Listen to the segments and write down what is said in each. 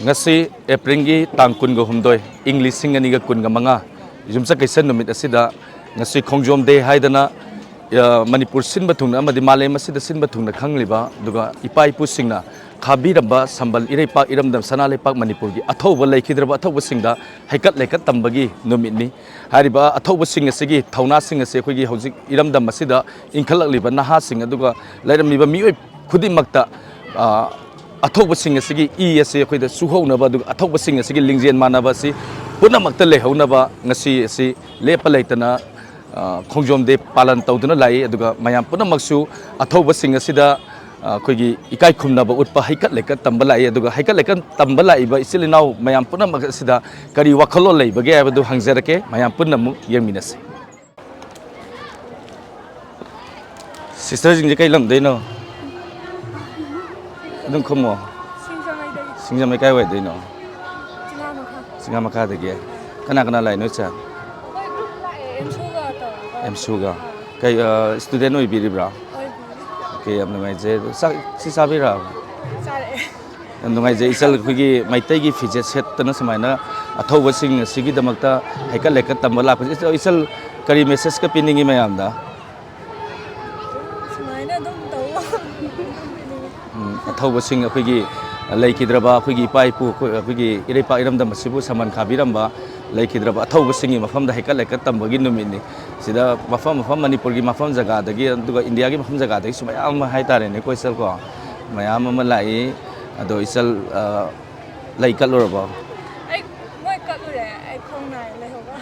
ngasi April tang kun go humdoi English singani ga kun ga manga jumsa kaisen numit asida ngasi khongjom day haidana Manipur sin bathungna amadi malay masida sin bathungna khangliba duga ipai pu singna khabiramba sambal irepa iramdam sanale pak Manipur gi athoba laikhidraba athoba singda haikat laikat tambagi numitni hariba athoba sing asigi thauna sing ase khogi hojik iramdam masida inkhalakliba naha sing aduga lairamiba mioi khudimakta athoba sing asigi e ase khoida suhounaba aduga athoba sing asigi lingjen manaba si punamakta lehaunaba ngasi asi lepa laitana khongjom de palan tawduna lai aduga mayam punamaksu athoba sing asida khoigi ikai khumnaba utpa haikat lekat tambala aduga haikat lekat tambala iba isilinau mayam punamak asida kari wakhalo leibage abadu hangjarake mayam punamu yengminase sister jing je kai lam deino adum khomo singjamai kai wai deino singamaka dege kana lai no cha Suga kay student oi biribra okay am ngai je si sabira am ngai je isal khigi maitai gi fije set tana samaina athoba sing sigi damakta haikal lekat tambala isal kari message ka piningi mayam da samaina dum taw athoba sing khigi laikhidraba khigi pai pu khigi irepa iramdam sibu saman khabiramba laikhidraba athoba singi mafam da haikal lekat tambagi numini sida mafam Manipur gi mafam jaga dagi aduga India gi mafam jaga dagi sumayam haitare ne koisal ko mayam ma lai ado isal laikal lorba ai moi kalure ai khongnai lehoba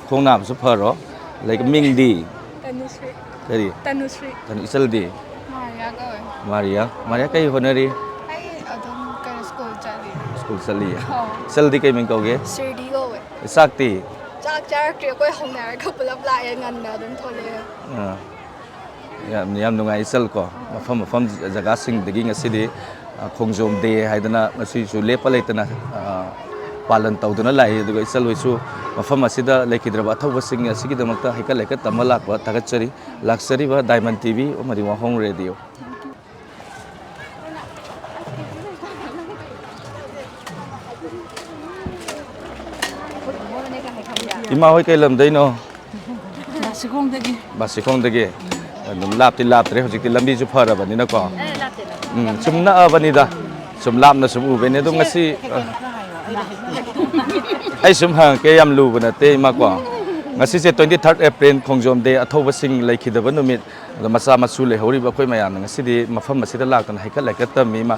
khongnam su pharo like mingdi Tanusri tan isal di Maria kai honari ai adum kan school sali sal di kai ming kauge sirdi go sakti Jack kaya ko hong na ko pulap la yan na dun thole yam nungai sal ko mafam jaga sing dagi ngasidi khongjom de haidana ngasi su lepa leitana palan tawduna lai aduga isal hoisu mafam asida laikhidraba athoba sing asigi damakta haikal lekat tamalak ba tagachari laksari ba Diamond TV omari wahong radio Ima hoi kai lam deino Basikong dagi adum lapti laptre hojikti lambi ju pharabani na ko sumna abani da sum lapna sum ubene dum ngasi ai sum hang ke yam lu bana te ma ko ngasi se 23 April khongjom de athoba sing laikhidaba numit masa masu le hori ba khoi mayam ngasi di mafam masida laktan haikal laikat mi ma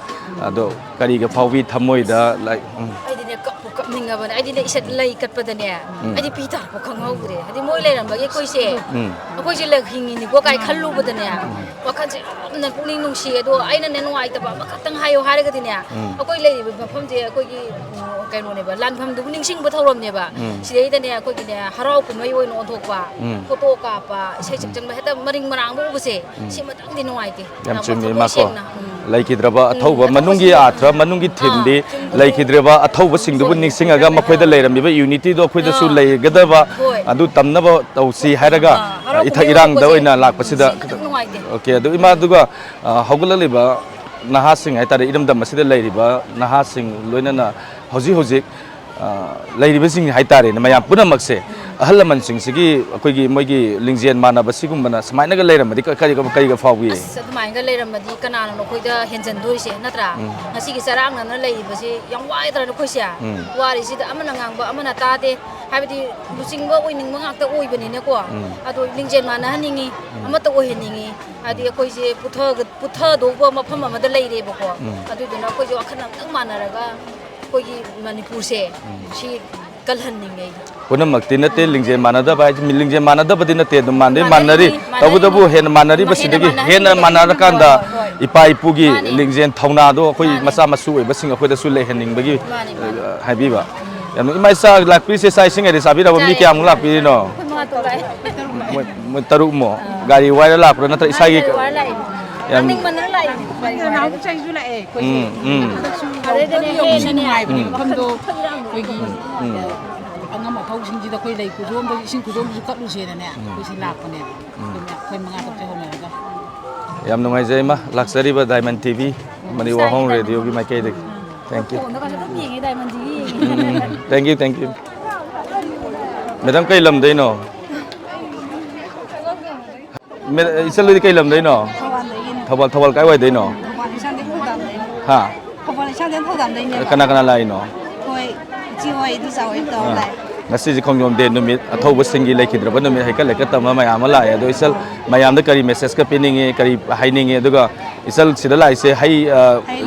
ado kari ga phawi thamoi da like ninga ban adi ne isat lai kat padane adi pita ko khangau gre adi moi lai ram bagi koi se le hingi ni ko kai khallu badane wakhan se na puni nung si do aina ne nuai ta ba makatang hayo hare ga dine akoi lai pham je akoi gi kai no ne ba lan pham du ning sing ba thorom ne ba sidai da ne akoi gi ne harau ku mai oi no thok ba photo ka pa sai chak chang ba heta maring marang bu se si matang di nuai te yam chumi ma ko laikhidraba athoba manungi atra manungi thimdi laikhidraba athoba singdu ningsingaga makoida leiramiba unity do khoida su leigadaba adu tamnaba tausi hairaga itha irang da oina lakpasida okay adu ima duga hogulaliba naha sing haitare iramdam masida leiriba naha sing loinana hoji leiriba sing haitare na mayam punamakse ahalaman sing sigi akoigi moigi lingjen manaba sigumana samaina ga leiramadi kari ga fawi samaina ga leiramadi kanana no khoida henjan doise natra ngasi gi sarang na leiba si yang wai tra no khoisia wari si da amana ngangba amana tade habidi lusingba oining mangakta oibani ne ko ado lingjen mana haningi amata oheningi adi khoise putha do ba mafam amada leire ba ko adu duna khoise akhana tang manaraga khoigi Manipur se si kalhanningai punamakti nate lingje manada ba lingje manada ba dinate dum manari tabu hen manari ba sidagi hen manara kanda ipa ipugi lingjen thauna do khoi masa masu oi basing khoi da su le hening bagi habi ba yam imai sa lakpi se sai sing eri sabi da mi kyam lakpi no mo taru mo gari wai la pro na tra isai gi yam ning manar lai na ku chai ju la e ko are de ne ne ai famdo koigi angama thausin ji da koi lai ku jom da sing ku jom ju kat lu se ne ko sin lak ne koi manga tok te home ga yam nungai jai ma luxury ba Diamond TV mani wa hong radio gi mai kai de Thank you. แล้วก็จะต้องยิงให้ได้มันดี Thank you, thank you. Madam kay lam day no. Isa lu kay lam day no. ทวันได้ยิน Thawal kay wai day no. ทวันในช่างที่พูดดำเลย Ha. ทวันในช่างที่พูดดำเลยเนี่ย Kana lai no. คอยจีวอยดูสาวอีกต่อเลย Ngasi ji khongjom de numit athoba singi laikhidra numit haikal leka tama mayam la ya do isal mayam da kari message ka piningi kari haining e duga isal sida lai se hai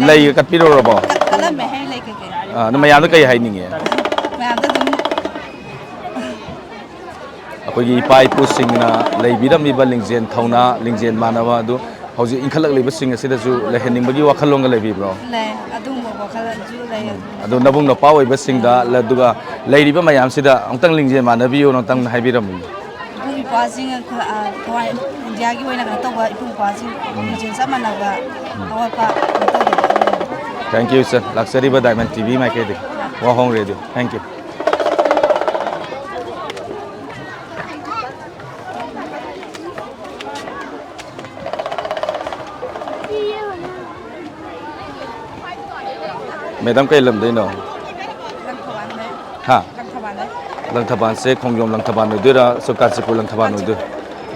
lai ka piro robo ก็เริ่มไม่ให้เลยเก๋ na mayam da kai haining e แม่จะถึง akogi pai pu singna leibiram mi balingjen thauna lingjen manawa du hauji inkhalak leiba sing asida ju lehening bagi wakhalong ga leibi bro เลยอดุมบอกเขาจูเลย adu nabung na pawai ba singda la duga leiriba mayam sida angtang lingjen manabiyo nangtang haibiram mi พุ่งปาซิงคือตัวอินเดียกี่วันนั้นตัวพุ่งปาซิงจริงๆสมัยนั้นก็เอาไปตัวเดียว thank you sir luxury ba diamond tv mai ke de wa hong radio thank you Madam kay lam day no. ลังทวันเลย Ha. ลังทวันเลย Lang thaban se khongjom lang thaban no dira so kan se lang thaban no dur.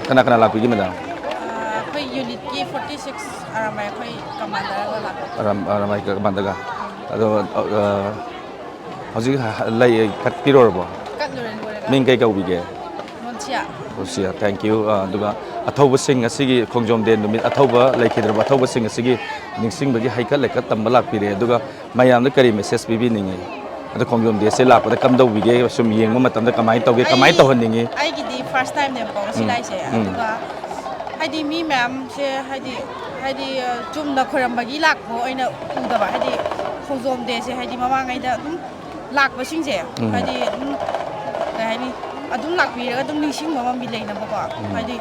Kana la pigi madam. ค่อยยูนิตที่46อะไรไม่ค่อยกำมันแล้วก็หลับ Aramai ka bandaga. Ado hoji lai kat piro bo. กัดเลยด้วยกัน Min kay ka ubige. นนเชีย Osia thank you duga athoba sing asigi khongjom den no mit athoba lai khidra ba athoba sing asigi ningsing bagi haikal lekat tambalak pire duga mayam da kari message bibi ningi. Ado khongjom de se lak da kam do ubige sum yeng ma matam da kamai tawge kamai taw haningi. ไอ้กี่ดี first time เนี่ยบอกว่าสิไลเสียตัวก็ให้ดีมีแมมเสียให้ดีจุ่มดอกครามบากีหลักโหไอ้เนี่ยอุดบะให้ดีคงโจมเดเสียให้ดีมาว่าไงเด้อหลักมาชิงเสียให้ดีแต่ให้นี่ดุมหลักปีแล้วก็ดุมนิ่งชิงมาว่ามีเลยนะบอกว่าให้ดี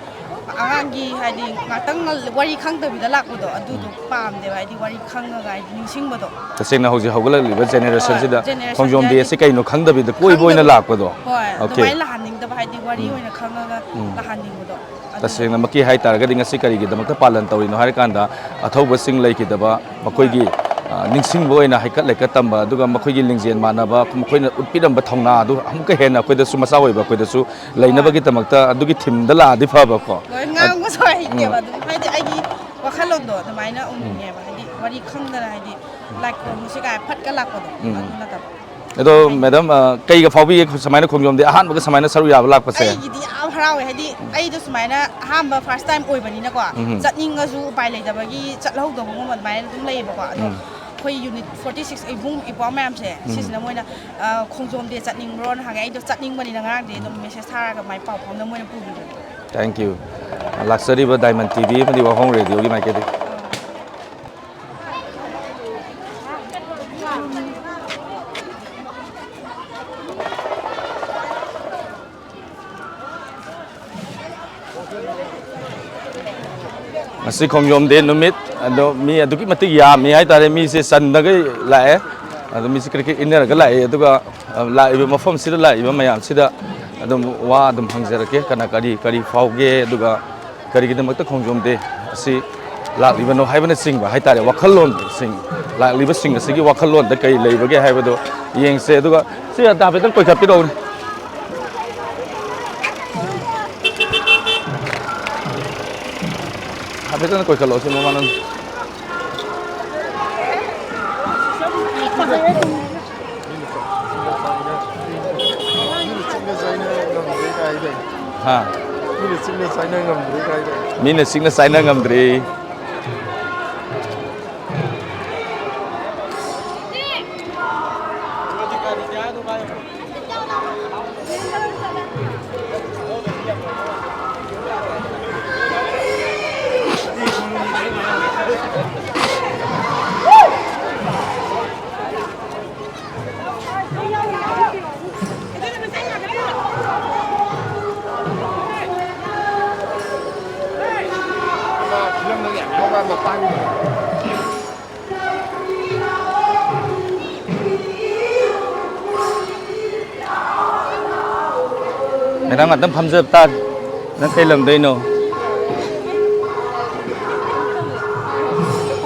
อ่างกีให้ดีงาตั้งวารีข้างเติมอีกหลักอุดดุดุปามเดี๋ยวให้ดีวารีข้างก็ให้นิ่งชิงมาด Taseng na hoji hawala liba generation sida khongjom de se kai no khangda bi da koi boina lak pa do. โอเคละหันนิ่งแต่ให้ดีวารีไว้นะข้างก็ละหันนิ่งมาด Taseng na maki hai tar ga dinga se kari gi da makta palan tawi no har kan da athoba sing lai ki da ba makoi gi ningsing bo ina haikat lai ka tamba duga makoi gi lingjen mana ba makoi na utpidam ba thongna du am ka hena koi da su masa hoi ba koi da su lai na ba gi tamakta adu gi thim da la di pha ba ko งามก็สวยเกี่ยวกับให้ดีไอ้ดีว่าขั้นลงโดดทำไมนะองค์เนี่ยว่าให้ดีว่าดีข้างอะไรดีหลักของมุสิกาพัดก็หลักกว่านะครับ Ado madam kai ga phawi samai na khongjom de ahan ba samai na saru ya lak pa ไอ้ se ดีเอาฮาราวให้ดีไอ้ดูสมัยนะห้ามแบบ first time อวยแบบนี้นะกว่าจัดยิงก็สู้ไปเลยแต่บางทีจัดแล้วตัวผมมันไม่ต้องเลยบอกว่าคุยยูนิต46ไอ้บุ้มไอ้ป้อมแม่เสียสิ่งนั้นมวยนะคงโจมเดียจัดยิงร้อนหางไอ้ดูจัดยิงวันนี้นะงานเดียวต้องมีเชสทาร์กับไม้เป่าพร้อมน้ำมวยนะพูดอยู่ Thank you luxury ba diamond tv ma di wa hong radio gi mai ke de Masih khongjom de numit ado mi aduki matik ya mi hai tare mi se san da gai lae ado mi se cricket inner ga lae aduga la iba mafam sida la iba mayam sida adum wa adum hangjara ke kana kari fauge aduga kari gi damakta khongjom de si la iba no haibana sing ba hai tare wakhalon sing la liba sing asigi wakhalon da kai leiba ge haibado yeng se aduga si da be tan koi khapi do Habis itu kau kalau semua mana? Ha. Minus singa saya ngamdri. Mày đang ngặt tâm phăm dập ta nó cây lầm đây nô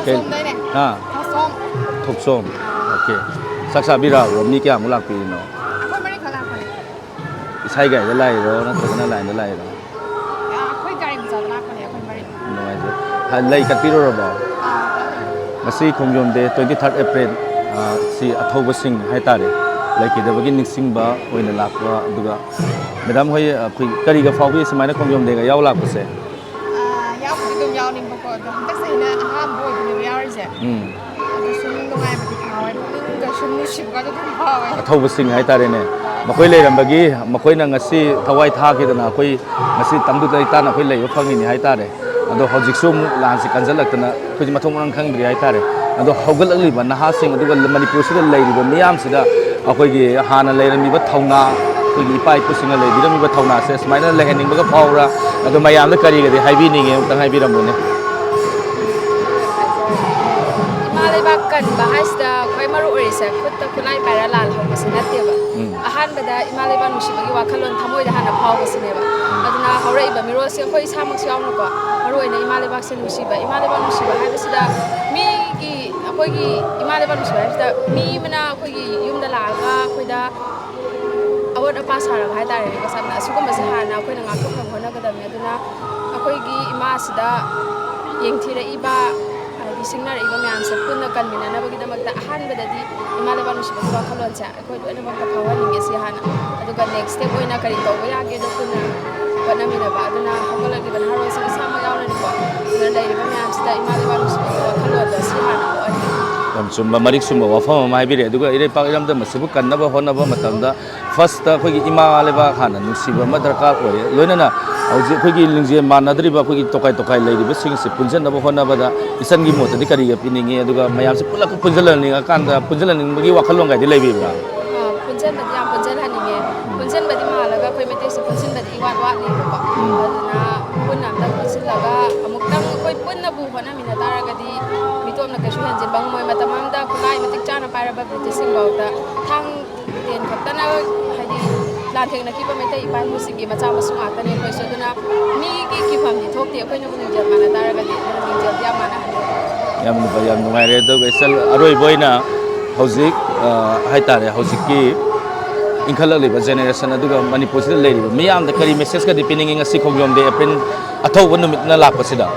cây ha thục xôm ok Okay. Saksa bira mi kya mulak pi no. คนไม่ได้ขลังคน Isai ga da lai ro na to na lai da lai ro. คุยกันมันจะรักคนเดียวคนไม่ได้ No ai je. Ha lai kat pi ro ba. Ngasi khongjom de 23 April si athoba sing hai ta re. Lai ki da bagi niksing ba oina lak wa duga. Madam hoi khoi kari ga faw bi smaina khongjom de ga yaw lak pa se. ยาวคือตัวยาวนิ่งปกติตั้งแต่เนี่ยห้ามบ่อยเป็นยาวเลยจ้ะชุนตรงไหนมันติดเขาไว้นึงก็ชุนมือชิบก็จะถึงเขาไว้ Athoba sing hai ta re ne. Makoi lai ram bagi makoi na ngasi thawai tha ki da na khoi ngasi tamdu lai ta na khoi lai yo phang ni hai ta re. Ado hojik sum lan si kanjal lak ta na khoi mathong rang khang bri hai ta re. Ado hogal li ba na ha sing aduga Manipur sida lai ri ba miyam sida akoi gi hana lai ram mi ba thawna khoi gi pai pu sing lai bi ram mi ba thawna se smaina lai hening ba ga phawra ado mayam da kari ga de hai bi ni nge tang hai bi ram ne. Kan bahas da koi maru orisa kutta kunai para lal ho basina teba ahan bada imale ban mushi bagi wakalon thamoi da hana phau basine ba aduna haurai ba miro se koi samak siaw no ko maru ina imale bak sen mushi ba hai basida mi gi akoi gi imale ban mushi ba da mi mana akoi gi yum da la ga koi da awat apa sara hai ta re ka sabna su ko ma se hana koi na ngak ko khon na ga da me aduna akoi gi ima sida yeng thira iba Singnar iba mayam sa punna kan minana bagi da magda ahan badadi imala ba nusi ba khalon cha ko do na bang kapawa ninge si hana aduga next step oina kari to ba yage do punna bana mina ba aduna hangala gi ban haro sa sama yaw na ko na dai iba mayam sa imala ba nusi ba khalon da si hana ko ani Yam sumba marik sumba wafam mai bi re aduga ire pa iram da masibu kan na ba hona ba matam da first ta khoi gi imala ba khana nusi ba ma darkar oye loina na auji khoi gi lingje manadri ba khoi gi tokai lai ri ba sing se punjan na ba hona ba da isan gi mot di kari ga piningi aduga mayam se pulak punjalan ni kan da punjalan ni bagi wakalong ga di lai bi ba punjan ba yam punjan hani nge punjan ba di mala ga khoi mete se punjan ba di wat wat ni ba aduna punna da punjan la ga amuk tang khoi punna bu hona mina tara ga di mitom na ka shu han je bang moi matamam da kulai matik chana para ba bi sing ba da thang den khatana hadi lan theng na ki ba mete ipai mu sing gi macha ma sunga ta ne khoi so duna mi ki pham ni thok ti khoi na bu ni je mana tara ga di ni je ya mana yam nu ba yam nu ngai re do ga sel aroi boina hojik hai ta re hojik ki inkhala le ba generation aduga Manipur sida le ri miyam da kari message ka di piningi ngasi khongjom de apin athaw wonu mit na lak pasida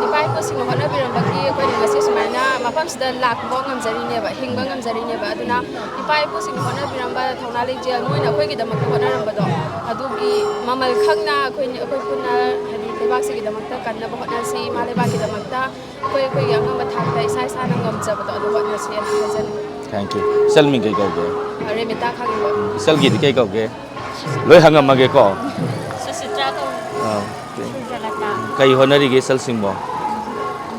ipai ko sing hona biram bagi ko ni ngasi sumaina mapam sida lak bo ngam jari ne ba hingba ngam jari ne ba aduna ipai ko sing hona biram ba thona le je moi na koi gi damak hona ram ba do adugi mamal khangna koi ni koi punna hadi lebak se gi damak ta kan na ba hona si ma lebak gi damak ta koi yang ngam thak ta sai sa na ngam ja ba do adu hona si an hajan thank you sel mi kai ko ge are meta khang ba sel gi di kai ko ge loi hangam ma ge ko susitra ko kai honari ge sel sing bo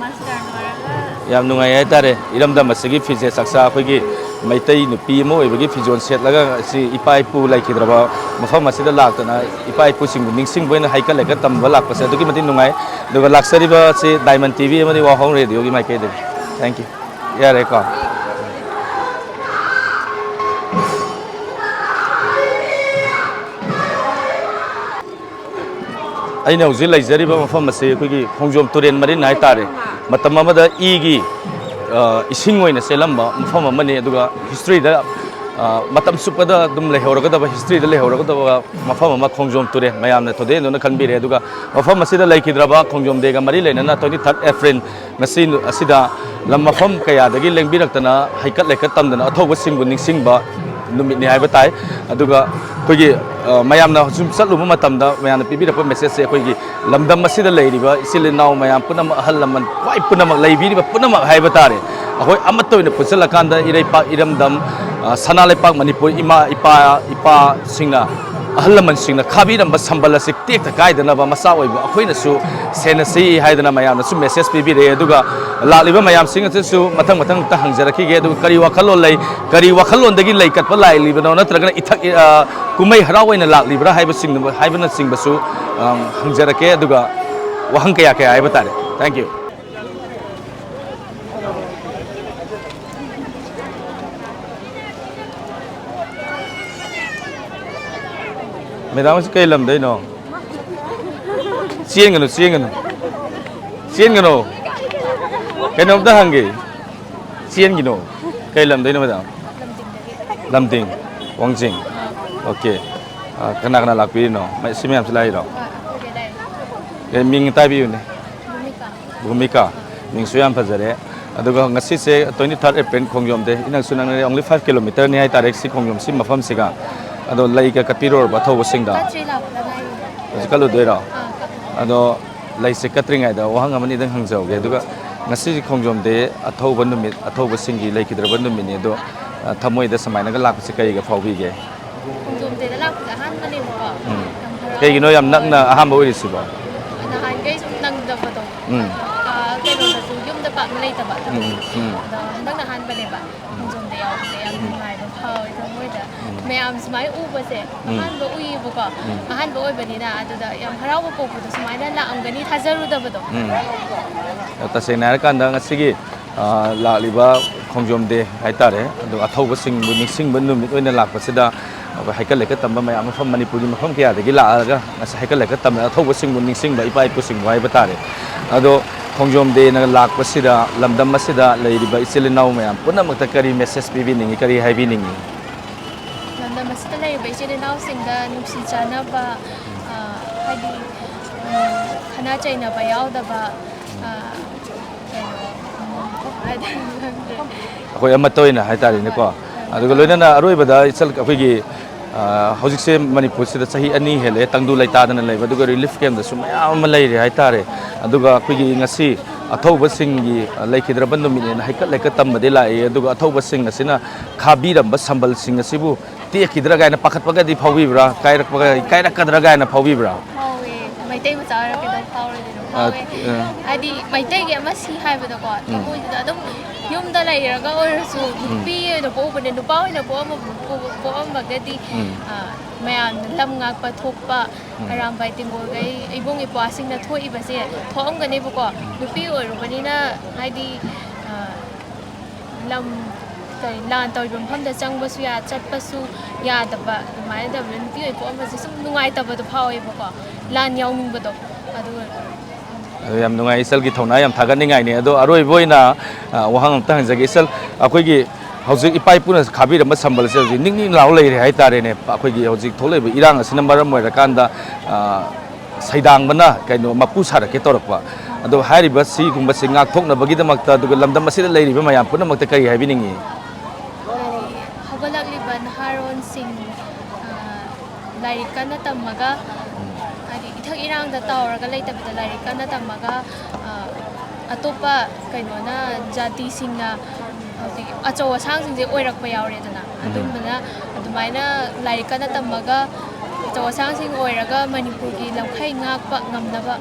master waraga yam nu ngai ai ta re iram da masigi phije saksa khoi gi maitai nu pi mo oi bagi phijon set laga si ipai pu lai khidraba mafam asida lak ta na ipai pu sing ning sing boina haikal lega tam ba lak pase dugi mati nungai duga laksari ba si Diamond TV amani wa hong radio gi mai ke de thank you ya re ko aina hojik laijari ba mafam ase khoi gi khongjom turen mari nai tare matam amada e gi ising oina selamba mafam amani aduga history da matam supada dum lehorga da history da lehorga da mafam ama khongjom turen mayam na thode no na khanbire aduga mafam asida laikidraba khongjom de ga mari leina na 23 April ngasi asida lam mafam kaya dagi lengbiraktana haikat lekat tamdana athoba singbu ningsingba numit ni haiba tai aduga khoi mayam na zum satlu matamda mayam na pibira message se khoi gi lamdam asida leiriba isil naw mayam punam ahal laman kwai punam leibiri ba punam haiba tare akhoi amatoina pusala kanda irei pa iramdam sanalai pak Manipur ipa singna ahal laman singna khabiram ba sambala sik tek ta kaidana ba masa oiba akhoina su senasi haidana mayam na su message pibire aduga laliba mayam singa su mathang ta hangjaraki ge aduga kari wakhalon dagi lai kat pa lai liba no natraga ithak kumai harawaina laklibra haiba singna haibana singbasu hangjarake aduga wahang kaya haiba tare thank you Madam is kailam day no. Seeing no. Can of the hungry. ꯆꯦꯟ ꯒꯤꯅꯣ ꯀꯩ ꯂꯝꯗꯩꯅꯣ madam ꯂꯝꯗꯤꯡ ꯋꯥꯡꯖꯤꯡ okay ꯀꯅꯥ ꯀꯅꯥ ꯂꯥꯛꯄꯤꯔꯤꯅꯣ ꯁꯤ ꯃꯌꯥꯝꯁꯤ ꯂꯥꯛꯏꯔꯣ ꯃꯤꯡ ꯇꯥꯏꯕꯤꯌꯨꯅꯦ ꯚꯨꯃꯤꯀꯥ ꯃꯤꯡꯁꯨ ꯌꯥꯝ ꯐꯖꯔꯦ ꯑꯗꯨꯒ ꯉꯁꯤꯁꯦ 23 ꯑꯦꯄ꯭ꯔꯤꯜ ꯈꯣꯡꯖꯣꯝ ꯗꯦ ꯏꯅꯛꯁꯨ ꯅꯛꯅꯔꯦ only 5 ꯀꯤꯂꯣꯃꯤꯇꯔꯅꯤ ꯍꯥꯏꯇꯥꯔꯦ ꯁꯤ ꯈꯣꯡꯖꯣꯝ ꯁꯤ ꯃꯐꯝꯁꯤꯒ ꯑꯗꯣ ꯂꯩꯒ ꯀꯠꯄꯤꯔꯨꯔꯕ ꯊꯧꯕꯁꯤꯡꯗ ꯍꯧꯖꯤꯛ ꯀꯠꯂꯨꯗꯣꯏꯔꯣ ꯑꯗꯣ ꯂꯩꯁꯦ ꯀꯠꯇ꯭ꯔꯤꯉꯩꯗ ꯋꯥꯍꯪ ꯑꯃꯅꯤꯗꯪ ꯍꯪꯖꯍꯧꯒꯦ ꯑꯗꯨꯒ ꯉꯁꯤꯁꯤ ꯈꯣꯡꯖꯣꯝ ꯗꯦ ꯑꯊꯧꯕ ꯅꯨꯃꯤꯠ ꯑꯊꯧꯕꯁꯤꯡꯒꯤ ꯂꯩꯈꯤꯗ꯭ꯔꯕ ꯅꯨꯃꯤꯠꯅꯤ ꯑꯗꯣ ꯊꯃꯣꯏꯗ ꯁꯨꯃꯥꯏꯅꯒ ꯂꯥꯛꯄꯁꯤ ꯀꯔꯤꯒ ꯐꯥꯎꯕꯤꯒꯦ ꯈꯣꯡꯖꯣꯝꯗꯦꯗ ꯂꯥꯛꯄꯁꯦ ꯑꯍꯥꯟꯕꯅꯦꯕꯀꯣ ꯌꯥꯝ ꯀꯩꯒꯤꯅꯣ ꯌꯥꯝ ꯅꯛꯅ ꯑꯍꯥꯟꯕ ꯑꯣꯏꯔꯤꯁꯤꯕꯣ ꯅꯍꯥꯟꯈꯩ ꯁꯨꯝ ꯅꯪꯗꯕꯗꯣ ꯀꯩꯅꯣꯗꯁꯨ ꯌꯨꯝꯗ ꯄꯥꯛꯅ ꯂꯩꯇꯕ ꯑꯗꯨꯗꯁꯨ ꯑꯗꯣ ꯍꯟꯗꯛꯅ ꯑꯍꯥꯟꯕꯅꯦꯕ ꯈꯣꯡꯖꯣꯝꯗ ꯌꯥꯎꯕꯁꯦ ꯌꯥꯝ ꯅꯨꯡꯉꯥꯏꯕ ꯐꯥꯎꯋꯦ ꯊꯃꯣꯏꯗ ꯃꯌꯥꯝ ꯁꯨꯃꯥꯏꯅ ꯎꯕꯁꯦ ꯑꯍꯥꯟꯕ ꯎꯏꯌꯦꯕꯀோ ꯑꯍꯥꯟꯕ ꯑꯣꯏꯕꯅꯤ나 ꯑꯗꯨꯗ ꯌꯥꯝ ꯍꯔꯥꯎꯕ ꯄꯣꯛꯄꯗꯣ ꯁꯨꯃꯥꯏꯅ ꯂꯥꯛꯑꯝꯒꯅꯤ ꯊꯥꯖꯔꯨꯗꯕꯗꯣ ꯇꯁꯦꯡꯅ ꯍꯥꯏꯔꯀꯥꯟꯗ ꯉꯁꯤꯒꯤ ꯂꯥꯛꯂꯤꯕ ꯈꯣꯡꯖꯣꯝ ꯗꯦ ꯍꯥꯏꯇꯥꯔꯦ ꯑꯗꯨꯒ ꯑꯊꯧꯕꯁꯤꯡꯕꯨ ꯅꯤꯡꯁꯤꯡꯕ ꯅꯨꯃꯤꯠ ꯑꯣꯏꯅ ꯂꯥꯛꯄꯁꯤꯗ ꯍꯩꯀꯠ ꯂꯩꯀꯠ ꯇꯝꯕ ꯃꯌꯥꯝ ꯃꯐꯝ ꯃꯅꯤꯄꯨꯔꯒꯤ ꯃꯐꯝ ꯀꯌꯥꯗꯒꯤ ꯂꯥꯛꯑꯒ ꯉꯁꯤ ꯍꯩꯀꯠ ꯂꯩꯀꯠ ꯇꯝꯕ ꯑꯊꯧꯕꯁꯤꯡꯕꯨ ꯅꯤꯡꯁꯤꯡꯕ ꯏꯄꯥ ꯏꯄꯨꯁꯤꯡꯕꯨ ꯍꯥꯏꯕ ꯇꯥꯔꯦ ꯑꯗꯣ ꯈꯣꯡꯖꯣꯝ ꯗꯦꯅ ꯂꯥꯛꯄꯁꯤꯗ ꯂꯝꯗꯝ ꯑꯁꯤꯗ ꯂꯩꯔꯤꯕ ꯏꯆꯤꯜ ꯏꯅꯥꯎ ꯃꯌꯥꯝ ꯄꯨꯝꯅꯃꯛꯇ ꯀꯔꯤ ꯃꯦꯁꯦꯖ ꯄꯤꯕꯤꯅꯤꯡꯉꯤ ꯀꯔꯤ ꯍꯥꯏꯕꯤꯅꯤꯡꯉꯤ ꯂꯝꯗꯝ ꯑꯁꯤꯗ ꯂꯩꯔꯤꯕ ꯏꯆꯤꯜ ꯏꯅꯥꯎꯁꯤꯡꯗ ꯅꯨꯡꯁꯤ ꯆꯥꯟꯅꯕ ꯍꯥꯏꯗꯤ ꯈꯠꯅ ꯆꯩꯅꯕ ꯌꯥꯎꯗꯕ ꯑꯩꯈꯣꯏ ꯑꯃꯠꯇ ꯑꯣꯏꯅ ꯍꯥꯏꯇꯥꯔꯦꯅꯦꯀꯣ ꯑꯗꯨꯒ ꯂꯣꯏꯅꯅ ꯑꯔꯣꯏꯕꯗ ꯑꯩꯈꯣꯏꯒꯤ ꯍꯧꯖꯤꯛꯁꯦ ꯃꯅꯤꯄꯨꯔꯁꯤꯗ ꯆꯍꯤ 2 ꯍꯦꯜꯂꯦ ꯇꯪꯗꯨ ꯂꯩꯇꯥꯗꯅ ꯂꯩꯕ ꯑꯗꯨꯒ ꯔꯤꯂꯤꯐ ꯀꯦꯝꯞꯗꯁꯨ ꯃꯌꯥꯝ ꯑꯃ ꯂꯩꯔꯦ ꯍꯥꯏꯇꯥꯔꯦ ꯑꯗꯨꯒ ꯑꯩꯈꯣꯏꯒꯤ ꯉꯁꯤ ꯑꯊꯧꯕꯁꯤꯡꯒꯤ ꯂꯩꯈꯤꯗ꯭ꯔꯕ ꯅꯨꯃꯤꯠꯅꯦꯅ ꯍꯩꯀꯠ ꯂꯩꯀꯠ ꯇꯝꯕꯗꯤ ꯂꯥꯛꯏ ꯑꯗꯨꯒ ꯑꯊꯧꯕꯁꯤꯡ ꯑꯁꯤꯅ ꯈꯥꯕꯤꯔꯝꯕ ꯁꯝꯕꯜꯁꯤꯡ ꯑꯁꯤꯕꯨ ꯇꯦꯛꯈꯤꯗ꯭ꯔꯥ ꯀꯥꯏꯅ ꯄꯥꯈꯠꯄꯒꯗꯤ ꯐꯥꯎꯕꯤꯕ꯭ꯔꯥ ꯀꯥꯏꯔꯛꯀꯗ꯭ꯔꯥ ꯀꯥꯏꯅ ꯐꯥꯎꯕꯤꯕ꯭ꯔꯥ ꯐꯥꯎꯋꯦ ꯃꯩꯇꯩ ꯃꯆꯥ ꯑꯣꯏꯔꯛꯀꯩꯗꯧ ꯐꯥꯎꯔꯣꯏꯗꯣꯏꯅꯣ ꯐꯥꯎꯋꯦ ꯍꯥꯏꯗꯤ ꯃꯩꯇꯩꯒꯤ ꯑꯃ ꯁꯤ ꯍꯥꯏꯕꯗꯀꯣ ꯊꯃꯣꯏꯁꯤꯗ ꯑꯗꯨꯝ ꯌꯨꯝꯗ ꯂꯩꯔꯒ ꯑꯣꯏꯔꯁꯨ ꯅꯨꯄꯤ ꯑꯣꯏꯅ ꯄꯣꯛꯎꯕꯅꯦ ꯅꯨꯄꯥ ꯑꯣꯏꯅ ꯄꯣꯛꯑꯝꯃꯒꯗꯤ ꯃꯌꯥꯝꯅ ꯂꯝ ꯉꯥꯛꯄ ꯊꯣꯛꯄ ꯑꯔꯥꯝꯕꯥꯏ ꯇꯦꯡꯒꯣꯜꯒꯩ ꯏꯕꯨꯡ ꯏꯄ꯭ꯋꯥꯁꯤꯡꯅ ꯊꯣꯛꯏꯕꯁꯦ ꯊꯣꯛꯑꯝꯒꯅꯦꯕꯀꯣ ꯅꯨꯄꯤ ꯑꯣꯏꯔꯨꯕꯅꯤꯅ ꯍꯥꯏꯗꯤ ꯂꯝ ꯀꯔꯤ ꯂꯥꯟ ꯇꯧꯔꯤꯕ ꯃꯐꯝꯗ ꯆꯪꯕꯁꯨ ꯆꯠꯄꯁꯨ ꯌꯥꯗꯕ ꯑꯗꯨꯃꯥꯏꯅ ꯇꯧꯕꯅ ꯅꯨꯄꯤ ꯑꯣꯏꯅ ꯄꯣꯛꯑꯝꯕꯁꯦ ꯁꯨꯝ ꯅꯨꯡꯉꯥꯏꯇꯕꯗꯣ ꯐꯥꯎꯋꯦꯕꯀꯣ ꯂꯥꯟ ꯌꯥꯎꯅꯤꯡꯕꯗꯣ ꯑꯗꯨꯒ ꯌꯥꯝ ꯅꯨꯡꯉꯥꯏ ꯏꯆꯜꯒꯤ ꯊꯧꯅꯥ ꯌꯥꯝ ꯊꯥꯒꯠꯅꯤꯡꯉꯥꯏꯅꯤ ꯑꯗꯣ ꯑꯔꯣꯏꯕ ꯑꯣꯏꯅ ꯋꯥꯍꯪ ꯑꯝꯇ ꯍꯪꯖꯒꯦ ꯏꯆꯜ ꯑꯩꯈꯣꯏꯒꯤ ꯍꯧꯖꯤꯛ ꯏꯄꯥ ꯏꯄꯨꯅ ꯈꯥꯕꯤꯔꯝꯕ ꯁꯝꯕꯜꯁꯦ ꯍꯧꯖꯤꯛ ꯅꯤꯡ ꯅꯤꯡ ꯂꯥꯎ ꯂꯩꯔꯦ ꯍꯥꯏꯇꯥꯔꯦꯅꯦ ꯑꯩꯈꯣꯏꯒꯤ ꯍꯧꯖꯤꯛ ꯊꯣꯛꯂꯛꯏꯕ ꯏꯔꯥꯡ ꯑꯁꯤꯅ ꯃꯔꯝ ꯑꯣꯏꯔꯀꯥꯟꯗ ꯁꯩꯗꯥꯡꯕꯅ ꯀꯩꯅꯣ ꯃꯄꯨ ꯁꯥꯔꯛꯀꯦ ꯇꯧꯔꯛꯄ ꯑꯗꯣ ꯍꯥꯏꯔꯤꯕ ꯁꯤꯒꯨꯝꯕꯁꯤ ꯉꯥꯛꯊꯣꯛꯅꯕꯒꯤꯗꯃꯛꯇ ꯑꯗꯨꯒ ꯂꯝꯗꯝ ꯑꯁꯤꯗ ꯂꯩꯔꯤꯕ ꯃꯌꯥꯝ ꯄꯨꯝꯅꯃꯛꯇ ꯀꯔꯤ ꯍꯥꯏꯕꯤꯅꯤꯡꯉꯤ ꯍꯥꯏꯗꯤ ꯍꯧꯒꯠꯂꯛꯂꯤꯕ ꯅꯍꯥꯔꯣꯟꯁꯤꯡ ꯂꯥꯏꯔꯤꯛ ꯀꯟꯅ ꯇꯝꯃꯒ ꯍꯥꯏꯗꯤ ꯏꯊꯛ ꯏꯔꯥꯡꯗ ꯇꯥꯎꯔꯒ ꯂꯩꯇꯕꯤꯗ ꯂꯥꯏꯔꯤꯛ ꯀꯟꯅ ꯇꯝꯃꯒ ꯑꯇꯣꯞꯄ ꯀꯩꯅꯣꯅ ꯖꯥꯇꯤꯁꯤꯡꯅ ꯍꯧꯖꯤꯛ ꯑꯆꯧ ꯑꯁꯥꯡꯁꯤꯡꯁꯦ ꯑꯣꯏꯔꯛꯄ ꯌꯥꯎꯔꯦꯗꯅ ꯑꯗꯨꯝꯕꯅ ꯑꯗꯨꯃꯥꯏꯅ ꯂꯥꯏꯔꯤꯛ ꯀꯟꯅ ꯇꯝꯃꯒ ꯑꯆꯧ ꯑꯁꯥꯡꯁꯤꯡ ꯑꯣꯏꯔꯒ ꯃꯅꯤꯄꯨꯔꯒꯤ ꯂꯝꯈꯩ ꯉꯥꯛꯄ ꯉꯝꯅꯕ